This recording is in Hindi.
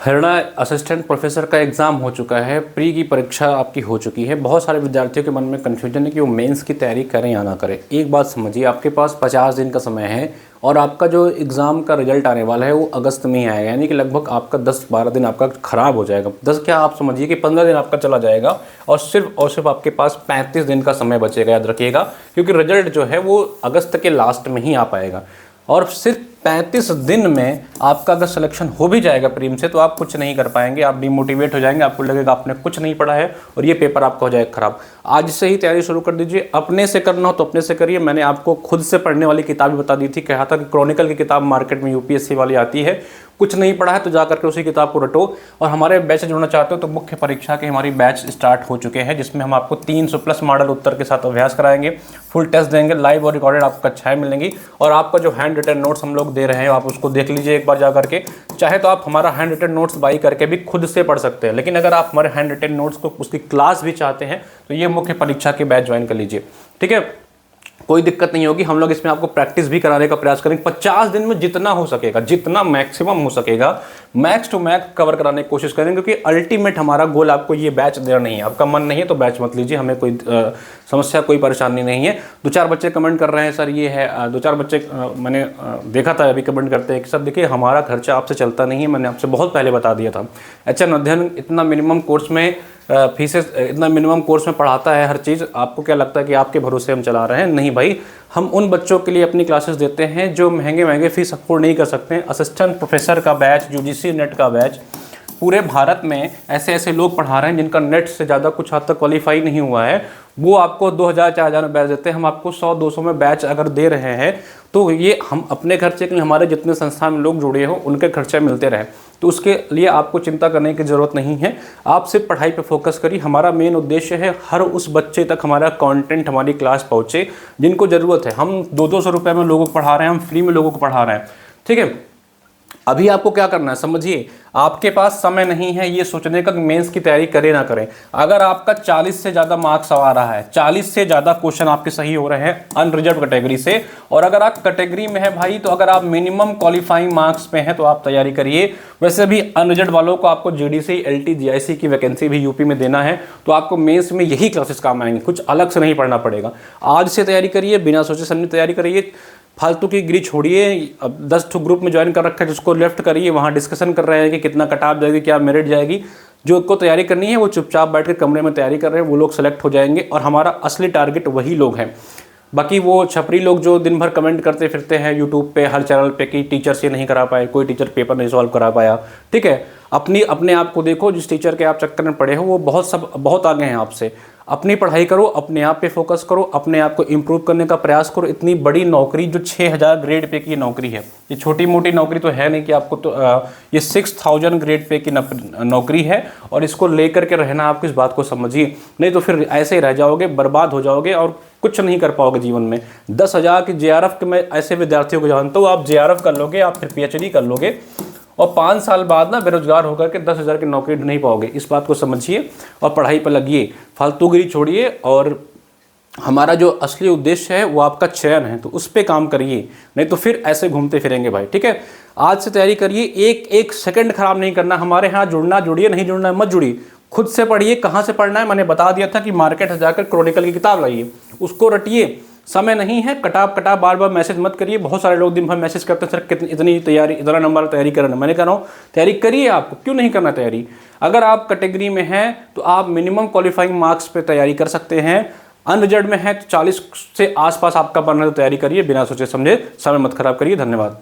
हरियाणा असिस्टेंट प्रोफेसर का एग्ज़ाम हो चुका है, प्री की परीक्षा आपकी हो चुकी है। बहुत सारे विद्यार्थियों के मन में कन्फ्यूजन है कि वो मेंस की तैयारी करें या ना करें। एक बात समझिए, आपके पास 50 दिन का समय है और आपका जो एग्ज़ाम का रिजल्ट आने वाला है वो अगस्त में ही आएगा, यानी कि लगभग आपका 10-12 दिन आपका ख़राब हो जाएगा। 10 क्या, आप समझिए कि 15 दिन आपका चला जाएगा और सिर्फ आपके पास 35 दिन का समय बचेगा, याद रखिएगा, क्योंकि रिजल्ट जो है वो अगस्त के लास्ट में ही आ पाएगा। और सिर्फ 35 दिन में आपका अगर सिलेक्शन हो भी जाएगा प्रीम से, तो आप कुछ नहीं कर पाएंगे, आप डिमोटिवेट हो जाएंगे, आपको लगेगा आपने कुछ नहीं पढ़ा है और ये पेपर आपका हो जाएगा खराब। आज से ही तैयारी शुरू कर दीजिए। अपने से करना हो तो अपने से करिए। मैंने आपको खुद से पढ़ने वाली किताब भी बता दी थी, कहा था कि क्रॉनिकल की किताब मार्केट में यूपीएससी वाली आती है। कुछ नहीं पढ़ा है तो जा करके उसी किताब को रटो। और हमारे बैच से जुड़ना चाहते हो तो मुख्य परीक्षा के हमारी बैच स्टार्ट हो चुके हैं, जिसमें हम आपको 300+ मॉडल उत्तर के साथ अभ्यास कराएंगे, फुल टेस्ट देंगे, लाइव और रिकॉर्डेड आपको कक्षाएं मिलेंगी। और आपका जो हैंड रिटन नोट्स हम लोग दे रहे हैं आप उसको देख लीजिए एक बार जा करके। चाहे तो आप हमारा हैंड रिटन नोट्स बाई करके भी खुद से पढ़ सकते हैं, लेकिन अगर आप हमारे हैंड रिटन नोट्स को उसकी क्लास भी चाहते हैं तो ये मुख्य परीक्षा के बैच ज्वाइन कर लीजिए, ठीक है। कोई दिक्कत नहीं होगी, हम लोग इसमें आपको प्रैक्टिस भी कराने का प्रयास करेंगे। 50 दिन में जितना हो सकेगा, जितना मैक्सिमम हो सकेगा, मैक्स टू मैक्स कवर कराने की कोशिश करेंगे, क्योंकि अल्टीमेट हमारा गोल आपको ये बैच देना नहीं है। आपका मन नहीं है तो बैच मत लीजिए, हमें कोई समस्या, कोई परेशानी नहीं है। 2-4 बच्चे कमेंट कर रहे हैं सर ये है, 2-4 बच्चे मैंने देखा था अभी कमेंट करते हैं कि सर देखिए हमारा खर्चा आपसे चलता नहीं है, मैंने आपसे बहुत पहले बता दिया था। एचएन अध्ययन इतना मिनिमम कोर्स में फीसेस, इतना मिनिमम कोर्स में पढ़ाता है हर चीज़, आपको क्या लगता है कि आपके भरोसे हम चला रहे हैं? नहीं भाई, हम उन बच्चों के लिए अपनी क्लासेस देते हैं जो महंगे फीस अफोर्ड नहीं कर सकते हैं। असिस्टेंट प्रोफेसर का बैच, यूजीसी नेट का बैच, पूरे भारत में ऐसे ऐसे लोग पढ़ा रहे हैं जिनका नेट से ज़्यादा कुछ हद तक क्वालिफाई नहीं हुआ है, वो आपको 2000-4000 में बैच देते हैं। हम आपको 100-200 में बैच अगर दे रहे हैं तो ये हम अपने खर्चे के लिए, हमारे जितने संस्था में लोग जुड़े हो उनके खर्चे मिलते रहे, तो उसके लिए आपको चिंता करने की ज़रूरत नहीं है। आप सिर्फ पढ़ाई पे फोकस करिए। हमारा मेन उद्देश्य है हर उस बच्चे तक हमारा कंटेंट, हमारी क्लास पहुँचे जिनको ज़रूरत है। हम 200-200 रुपये में लोगों को पढ़ा रहे हैं, हम फ्री में लोगों को पढ़ा रहे हैं, ठीक है। अभी आपको क्या करना है समझिए, आपके पास समय नहीं है ये सोचने का कि मेंस की तैयारी करें ना करें। अगर आपका 40 से ज़्यादा मार्क्स आ रहा है, 40 से ज़्यादा क्वेश्चन आपके सही हो रहे हैं अनरिजर्व कैटेगरी से, और अगर आप कैटेगरी में है भाई, तो अगर आप मिनिमम क्वालिफाइंग मार्क्स पे हैं तो आप तैयारी करिए। वैसे भी अनरिजर्व वालों को आपको जीडीसी, एलटी, जीआईसी की वैकेंसी भी यूपी में देना है, तो आपको मेंस में यही क्लासेस काम आएंगे, कुछ अलग से नहीं पढ़ना पड़ेगा। आज से तैयारी करिए, बिना सोचे समझे तैयारी करिए, फालतू की गिरी छोड़िए। अब 10 ग्रुप में ज्वाइन कर रखा है, जिसको लेफ्ट करिए, वहाँ डिस्कशन कर रहे हैं कि कितना कट ऑफ जाएगी, क्या मेरिट जाएगी। जो को तैयारी करनी है वो चुपचाप बैठ कर कमरे में तैयारी कर रहे हैं, वो लोग सेलेक्ट हो जाएंगे और हमारा असली टारगेट वही लोग हैं। बाकी वो छपरी लोग जो दिन भर कमेंट करते फिरते हैं यूट्यूब पे, हर चैनल पे कि टीचर से नहीं करा पाए, कोई टीचर पेपर नहीं सॉल्व करा पाया, ठीक है। अपने आप को देखो, जिस टीचर के आप चक्कर में पड़े हो वो बहुत आगे हैं आपसे। अपनी पढ़ाई करो, अपने आप पे फोकस करो, अपने आप को इम्प्रूव करने का प्रयास करो। इतनी बड़ी नौकरी जो 6000 ग्रेड पे की नौकरी है, ये छोटी मोटी नौकरी तो है नहीं कि आपको तो ये 6000 ग्रेड पे की नौकरी है, और इसको लेकर के रहना आपको, इस बात को समझिए, नहीं तो फिर ऐसे ही रह जाओगे, बर्बाद हो जाओगे और कुछ नहीं कर पाओगे जीवन में। 10,000 की जेआरएफ के, मैं ऐसे विद्यार्थियों को जानता हूँ, आप जेआरएफ कर लोगे, आप फिर पीएचडी कर लोगे और 5 साल बाद ना बेरोजगार होकर के 10,000 की नौकरी नहीं पाओगे। इस बात को समझिए और पढ़ाई पर लगिए, फालतूगिरी छोड़िए, और हमारा जो असली उद्देश्य है वो आपका चयन है, तो उस पर काम करिए, नहीं तो फिर ऐसे घूमते फिरेंगे भाई, ठीक है। आज से तैयारी करिए, एक सेकंड खराब नहीं करना। हमारे यहाँ जुड़ना जुड़िए, नहीं जुड़ना मत जुड़िए, खुद से पढ़िए। कहाँ से पढ़ना है मैंने बता दिया था कि मार्केट से जाकर क्रॉनिकल की किताब लाइए, उसको रटिए। समय नहीं है, कटाप बार बार मैसेज मत करिए। बहुत सारे लोग दिन भर मैसेज करते हैं सर कितनी इतनी तैयारी, इतना नंबर तैयारी करना। मैंने कह रहा हूँ तैयारी करिए, आपको क्यों नहीं करना तैयारी। अगर आप कैटेगरी में हैं तो आप मिनिमम क्वालिफाइंग मार्क्स पे तैयारी कर सकते हैं, अनरिजर्व में है तो 40 से आसपास आपका बनना है तो तैयारी करिए, बिना सोचे समझे समय मत खराब करिए। धन्यवाद।